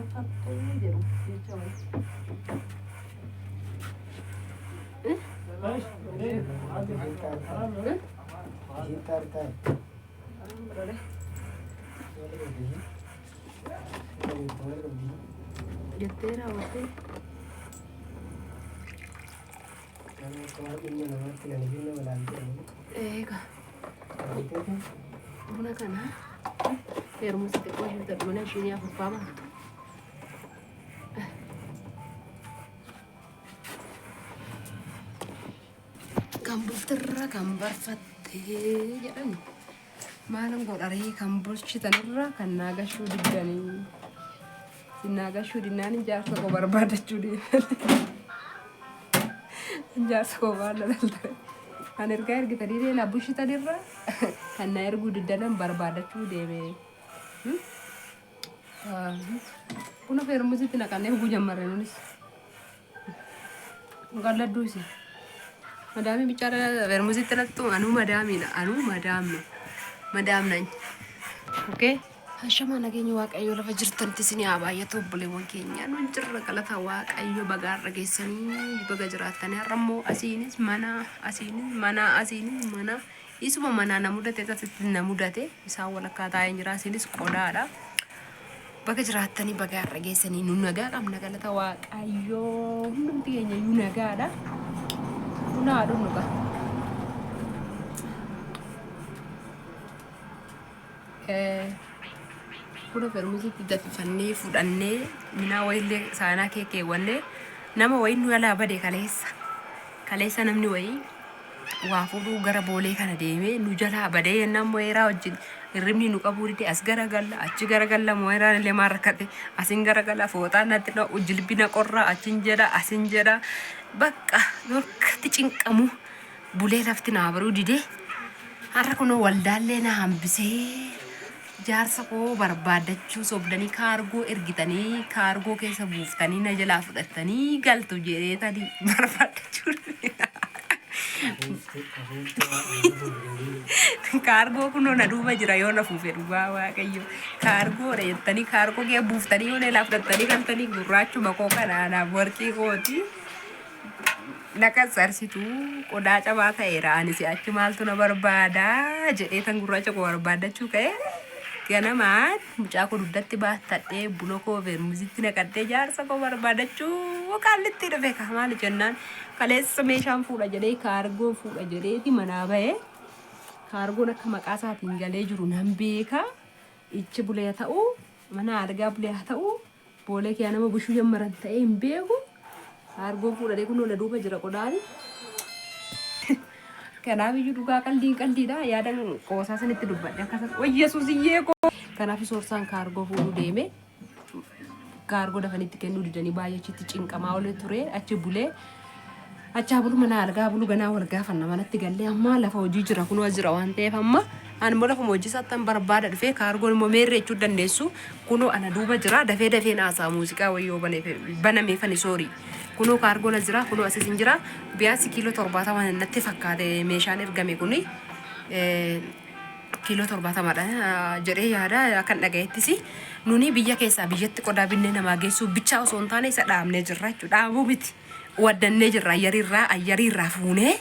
barbaadfattuu jedhu jecha wayii. Jettee raawwattee. Eega. Buna kana heerumsa xiqqoo ishee ta'u mana isheen afuuffaa baattu. Kan bultirra kan barfattee jedhani maalan godharee kan bulchitanirra kan naagashuu diddanii naagashuu dinnaan jaarsa koo barbaadachuu deeman jaarsa koo baadha kan ergaa ergitanii deela bulchitanirra kan na erguu diddanan barbaadachuu deeme. Buna feerumusitti naqannee huguu jammarre nunis galaduu isi. Madami bicara feerumusitti naqxu anuu madaamiidha anuu madaamna. Okay. Hashama nageenya waqayyoo lafa jirtantti isin haa baay'atu obboleewwan keenya nu jirra galata waqayyoo bagaarra geessanii baga jiraatanii har'ammoo asiinis mana isuma mana na mudate tasitti na mudate isaan walakkaa taa'ee jira asiinis qodaadha baga jiraatanii bagaarra geessanii nu nagaa qabna galata waqayyoo hundumti keenya nu nagaadha naa dhumnuqa. Kuna feerumusitti dafifannee fudhannee minaa wayiillee saanaa keewwannee nama wayii nu alaa bade kaleessa namni wayii waa fuudhuu gara boolee kana deemee nu jalaa badee yennaan mooyeraa wajjin hirribni nu qabuu dide as garagalla achi garagalla mooyeraan illee maan rakkate asin garagalla fooxaan natti na jilbina qorraa achin jedha asin jedha bakka yorkatti cinqamu bulee lafti naa baruu dide har'a kunoo waldaallee na hambisee. Jaarsa koo barbaadachuu sobdanii kaargoo ergitanii kaargoo keessa buuftanii na jalaa fudhattanii galtu jedheetanii barbaadachuu. Kaargoo kunoo na duuba jira yoo na fuufee dhugaa waaqayyo. Kaargoo jettanii kaargoo kee buuftanii yoo na jalaa fudhattanii galtanii gurraachuma koo kanaadhaaf warqii kooti. Nakas sarsituu qodaa cabaa ta'eera ani si'achi maaltu na barbaadaa jedheetan gurraacha koo barbaadachuu ka'e. Ganamaan mucaa koo dugdatti baatadhee buna koo feerumusitti naqadhee jaarsa koo barbaadachuu qaallitti dhufe maali jennaan kaleessa meeshaan fuudha jedhee kaargoon fuudha jedheeti manaa ba'e kaargoon akka maqaa isaatiin galee jiru nan beeka ichi bulee ta'uu mana argaa bulee ta'uu boolee kee nama bushuu jammaran ta'ee hin beeku kaargoon fuudhanii kunoo na duuba jira qodaani. Kanaaf iyyuu dhugaa qaldiidha yaadan qoosaa sanitti dubbadhe akkasatti wayyesuus iyyee koo kanaaf soorsaan kaargoo fuudhuu deeme kaargoo dafanitti kennuu didanii baay'achitti cinqamaa olee ture achi bulee achaa bulu mana algaa bulu ganaa wal gaafanna manatti gallee amma lafa hojii jira kunoo jira waan ta'eef amma ani immoo lafa hojii isaattan barbaada dhufee kaargoon immoo meerree jechuu dandeessu kunoo ana duuba jira dafee naasaa muuziqaa wayyoo banameefani soorii. Kunoo kaargoon jira kunoo asiin jira biyaasi kiiloo 70 natti fakkaate meeshaan ergame kuni kiiloo 70dha jedhee yaada kan dhagayeettis nuni biyya keessaa biyyatti qodaa binnee namaa geessuu bichaa osoo hin taane isa dhaabnee jirra jechuudha dhaabuu miti waddannee jirra ayyariirraa fuunee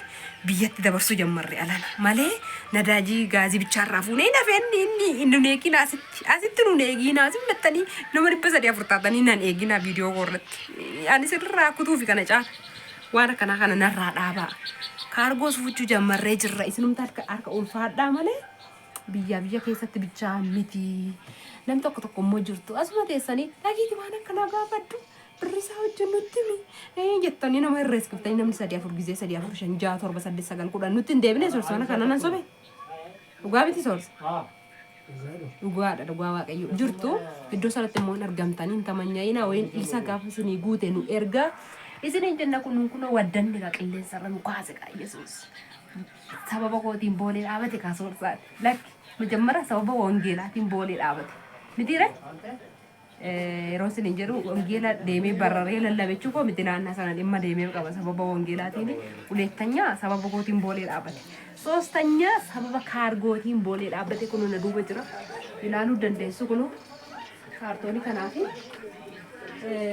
biyyatti dabarsuu jammarre alana malee nadaajii gaazii bichaarraa fuunee nafeen inni neegiin asitti nu neegiin asiin mettanii nama 340 nan eegina viidiyoo korratti ani sirraa kutuufi kana caala waan akkanaa kana narraa dhaabaa kaargoos fuuchuu jammarree jirra isinumta harka ulfaadhaa malee biyya keessatti bichaa miti nam tokko immoo jirtu asuma teessanii dhagiiti waan akkanaa gaafadhu birrisaa wajjin nutti jettanii nama irrees qiftanii namni 3-4 gizee 3-4-5-6-7-8-9 nutti hin deebine soorsaana kana nan sobe dhugaa miti soorsa dhugaa waaqayyo jirtu iddoo sanatti immoo argamtanii hin tamanyaa'ina wayin isa gaafa isinii guute nu erga isiniin jenna kun waddanni qilleensarra nu kaase Yesuus sababa kootiin boolee dhaabate kaasoorsaa lakki majammara sababa wangeelaatiin boolee dhaabate mitiire yeroo isin jedhu wangeela deemee bararee lallabechuu koo miti naannaa sana dhimma deemee qaba sababa wangeelaatiin hulettanya sababa kootiin boolee dhaabate soostanya sababa kaargootiin boolee dhaabate kun na duuba jira ilaaluu dandeessu kun kaartoonii kanaafi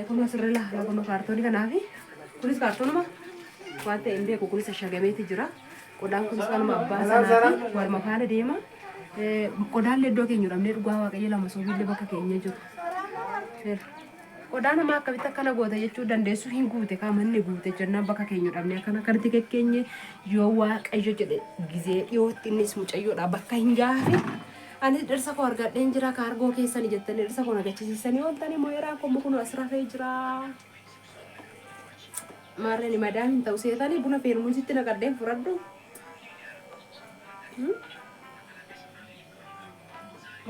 Kun asirra kun kaartoonii kanaafi kunis kaartoonuma waan ta'e hin beeku kunis ashagameeti jira. Qodaan kunis kanuma abbaa sanaati waluma faana deema. Qodaan iddoo keenya dhabnee dhugaa waaqayyo lama soobillee bakka keenya jiru. Qodaan amma akkamitti akkana goota jechuu dandeessu hin guute kaamanni guute jennaan bakka keenya dhabnee akkana kanatti kekkeenye yoo waaqayyo jedhe gizee dhiyootti innis mucayyoodha bakka hin gaafe. Ani dhirsa koo argadheen jira kaargoo keessan jettanii dhirsa koo nagachisiisanii oontanii moo'eeraan kun kun as rafee jira. Maarreen madaan hin ta'u seetanii buna feermuusitti naqadheen furadhu.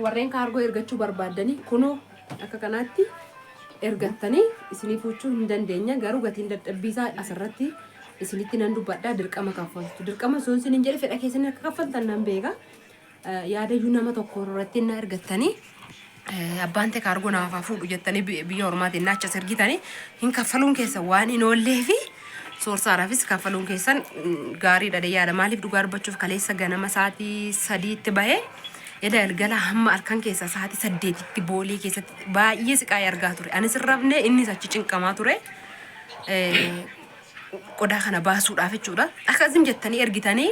Warreen kaargoo ergachuu barbaadanii kunoo akka kanaatti ergattanii isinii fuuchuu hin dandeenya garuu gatiin dadhabbiisaa asirratti isinitti nan dubbadhaa dirqama kaffaltu. Dirqama sun isin hin jedhe fedha keessanii akka kaffaltan nan beeka. Yaadayyuu nama tokko irratti na ergattanii abbaan ta'e kaargoo namaaf fuudhu jettanii biyya ormaatiin na achas ergitanii hin kaffaluun keessan waan hin oollee fi soorsaadhaafis kaffaluun keessan gaariidha yaada maaliif dhugaa dubbachuuf kaleessa ganama sa'aatii 3tti bahee eda galgala hamma halkan keessa sa'aatii 8tti boolee keessatti baay'ee siqaa argaa ture anis irrafne innis achi cinqamaa ture qodaa kana baasuudhaaf jechuudha akkasiin jettanii ergitanii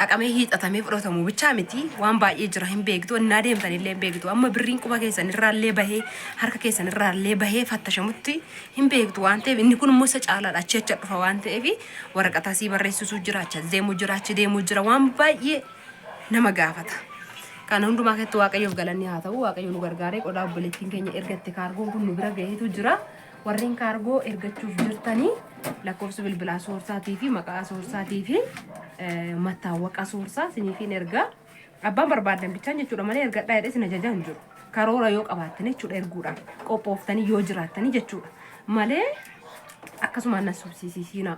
dhaqamee hiixatamee fudhatamu bichaa miti waan baay'ee jira hin beektu innaa deemtan illee hin beektu amma birriin quba keessan irraallee bahee harka keessan irraallee bahee fattashamutti hin beektu waan ta'eef inni kun immoo isa caalaadha achi acha dhufa waan ta'eef waraqaa sii barreessisuu jira achi deemuu jira waan baay'ee nama gaafata. Kana hundumaa keessatti waaqayyoof galanni haa ta'u waaqayyo nu gargaaree qodaa obboleettiin keenya ergatte kaargoon kun nu bira gaheetu jira. Warreen kaargoo ergachuuf jirtanii lakkoofsa bilbilaa soorsaatii fi maqaa soorsaatii fi mattaawwaqa soorsaa siniifiin ergaa abbaan barbaadan bichaan jechuudha malee ergadhaa jedhee sin ajajaa hin jiru. Karoora yoo qabaattan jechuudha erguudhaaf qophooftanii yoo jiraattanii jechuudha malee akkasumaan na subsiisiina.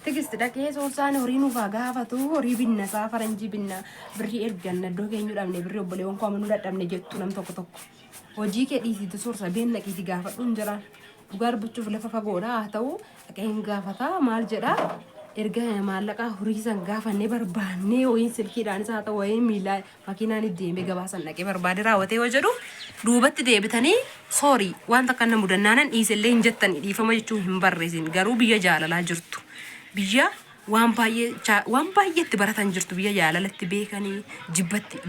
Tigisti dhaqee soorsaan horii nuuf haa gaafatu horii binna isaa faranjii binna birrii erganna iddoo keenyu dhabne birrii obboleewwan koo amanuu dadhabne jettu nam tokko hojii kee dhiisiitu soorsa been dhaqiiti gaafadhu hin jiraan. Dhugaa dubbachuuf lafa fagoodha haa ta'u dhaqeen gaafata maal jedha erga maallaqa horii san gaafannee barbaannee wayiin silkiidhaanis haa ta'u wayiin miilaa makiinaan deemee gabaasan dhaqee barbaade raawwatee yoo jedhu duubatti deebitanii soorii wanta akka nama mudannaanan dhiisellee hin jettanii dhiifama jechuun hin barreessin garuu biyya jaalalaa jirtu biyya waan baay'eetti baratan jirtu biyya jaalalatti beekanii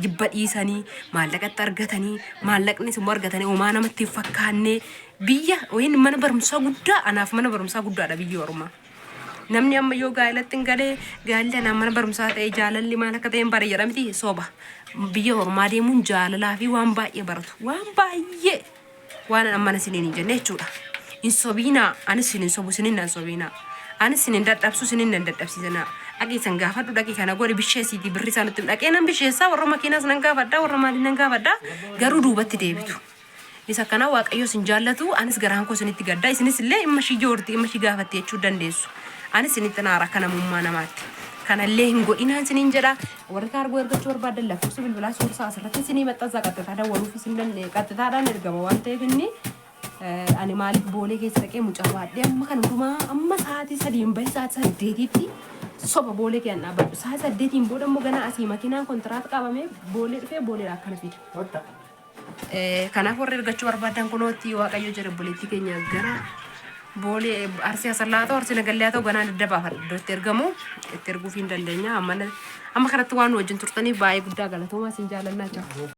jibba dhiisanii maallaqatti argatanii maallaqnis immoo argatanii uumaa namatti hin fakkaanne biyya wayin mana barumsaa guddaa anaaf mana barumsaa guddaadha biyya ormaa. Namni amma yoo gaa'elatti hin galee gaa'elli anaan mana barumsaa ta'e jaalalli maal akka ta'e hin bare jedhamti soba. Biyya ormaa deemuun jaalalaa fi waan baay'ee baratu waan baay'ee waan amma isiniin hin jenne jechuudha. Hin sobiinaa anis hin sobu isiniin nan sobiinaa. Anis sinin dadhabsu sinin nan dadhabsiisana dhaqii san gaafadhu dhaqii kana godhi bisheesiitii birri isaanitti dhaqee nan bisheessaa warra makiinaas nan gaafadhaa warra maaliin nan gaafadhaa garuu duubatti deebitu. Isa kana waaqayyo sin jaallatu anis garaan koo sinitti gaddaa isinis illee imma shii joorti imma shii gaafatti jechuu dandeessu. Anis sinitti naara akka namummaa namaatti. Kanallee hin godhinaan sinin jedha warra kaargoo ergachuu barbaadan lakkoofsa bilbilaa soorsaa asirratti sinii maxxansaa qaxxataa dawwaluuf isin qaxxataadhaan ergama waan ta'eef inni ani maaliif boolee keessa dhaqee mucaa baadhee amma kan hundumaa amma sa'aatii 3 bahe sa'aatii 8tti soba boolee keenya dhaabadhu sa'aatii 8tiin booda immoo ganaa asii makiinaan kontiraata qabamee boolee dhufee booleedha akkana fida. Kanaaf warra ergachuu barbaadan kunootti waaqayyo jedhe obboleettii keenya gara boolee arsii asallaa ta'u arsii nagallee ta'u ganaa daddabaafadha iddootti ergamu itti erguuf hin dandeenya amma kanatti waan wajjin turtanii baay'ee guddaa galatoomaa isin jaallannaa jira.